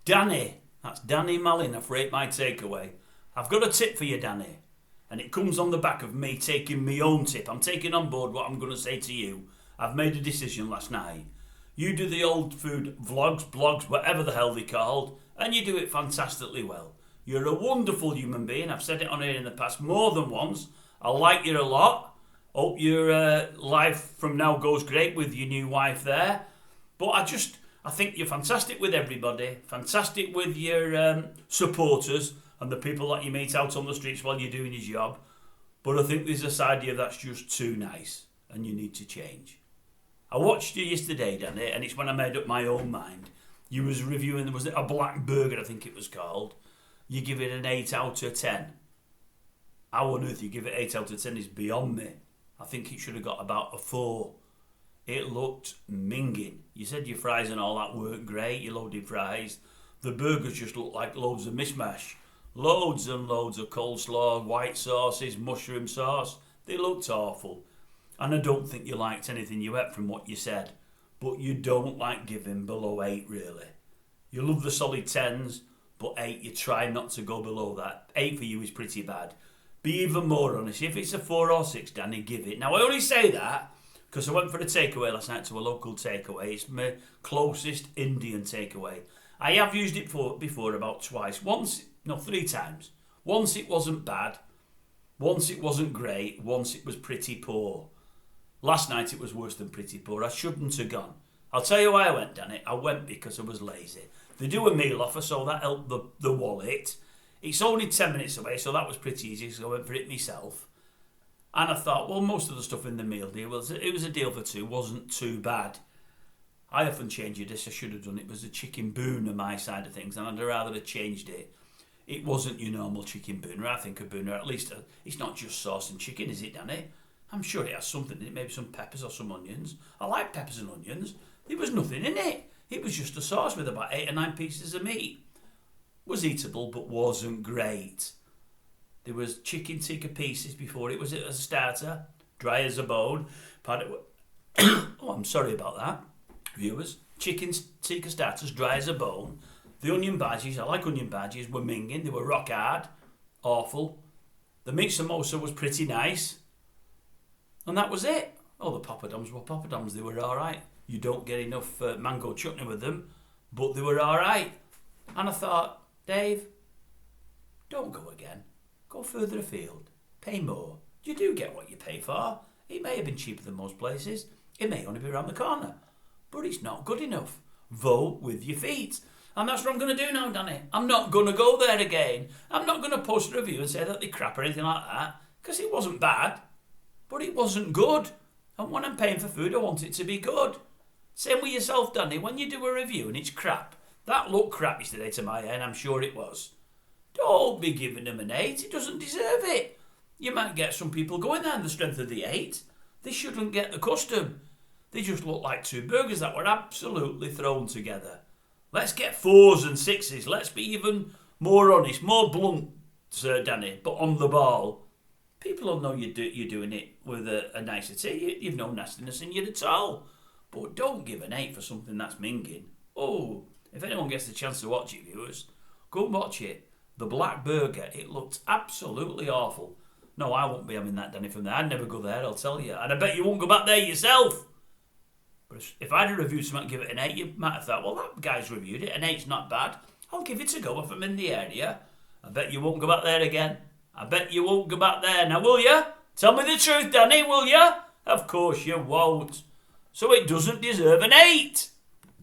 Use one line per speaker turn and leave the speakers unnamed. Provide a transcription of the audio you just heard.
Danny, that's Danny Malin of Rate My Takeaway. I've got a tip for you, Danny, and it comes on the back of me taking my own tip. I'm taking on board what I'm going to say to you. I've made a decision last night. You do the old food vlogs, blogs, whatever the hell they're called, and you do it fantastically well. You're a wonderful human being. I've said it on here in the past more than once. I like you a lot. Hope your life from now goes great with your new wife there. But I think you're fantastic with everybody, fantastic with your supporters and the people that you meet out on the streets while you're doing your job. But I think there's a side of you that's just too nice and you need to change. I watched you yesterday, Danny, and it's when I made up my own mind. You was reviewing, was it a black burger, I think it was called. You give it an 8 out of 10. How on earth you give it 8 out of 10 is beyond me. I think it should have got about a 4. It looked minging. You said your fries and all that weren't great, your loaded fries. The burgers just looked like loads of mishmash. Loads and loads of coleslaw, white sauces, mushroom sauce. They looked awful. And I don't think you liked anything you ate from what you said. But you don't like giving below 8, really. You love the solid 10s, but 8, you try not to go below that. 8 for you is pretty bad. Be even more honest. If it's a 4 or 6, Danny, give it. Now, I only say that because I went for a takeaway last night to a local takeaway. It's my closest Indian takeaway. I have used it before about twice. 3 times. Once it wasn't bad. Once it wasn't great. Once it was pretty poor. Last night it was worse than pretty poor. I shouldn't have gone. I'll tell you why I went, Danny. I went because I was lazy. They do a meal offer, so that helped the wallet. It's only 10 minutes away, so that was pretty easy, so I went for it myself. And I thought, well, most of the stuff in the meal deal, it was a deal for 2, wasn't too bad. I often change a dish, I should have done it. It was a chicken boon on my side of things, and I'd rather have changed it. It wasn't your normal chicken booner. I think a booner, at least, it's not just sauce and chicken, is it, Danny? I'm sure it has something in it, maybe some peppers or some onions. I like peppers and onions. There was nothing in it. It was just a sauce with about 8 or 9 pieces of meat. Was eatable, but wasn't great. There was chicken tikka pieces before it was a starter, dry as a bone. Oh, I'm sorry about that, viewers. Chicken tikka starters, dry as a bone. The onion bhajis, I like onion bhajis, were minging. They were rock hard, awful. The meat samosa was pretty nice. And that was it. Oh, the poppadoms were poppadoms. They were all right. You don't get enough mango chutney with them, but they were all right. And I thought, Dave, don't go again. Go further afield. Pay more. You do get what you pay for. It may have been cheaper than most places. It may only be around the corner. But it's not good enough. Vote with your feet. And that's what I'm going to do now, Danny. I'm not going to go there again. I'm not going to post a review and say that they crap or anything like that. Because it wasn't bad. But it wasn't good. And when I'm paying for food, I want it to be good. Same with yourself, Danny. When you do a review and it's crap, that looked crap yesterday to my eye, and I'm sure it was. Don't be giving them an 8. It doesn't deserve it. You might get some people going there on the strength of the 8. They shouldn't get the custom. They just look like 2 burgers that were absolutely thrown together. Let's get 4s and 6s. Let's be even more honest, more blunt, Sir Danny, but on the ball. People will know you're doing it with a nicety. You've no nastiness in you at all. But don't give an 8 for something that's minging. Oh, if anyone gets the chance to watch it, viewers, go and watch it. The black burger, it looked absolutely awful. No, I won't be having that, Danny, from there. I'd never go there, I'll tell you. And I bet you won't go back there yourself. But if I'd have reviewed something and give it an 8, you might have thought, well, that guy's reviewed it. An 8's not bad. I'll give it a go if I'm in the area. I bet you won't go back there again. I bet you won't go back there. Now, will you? Tell me the truth, Danny, will you? Of course you won't. So it doesn't deserve an 8.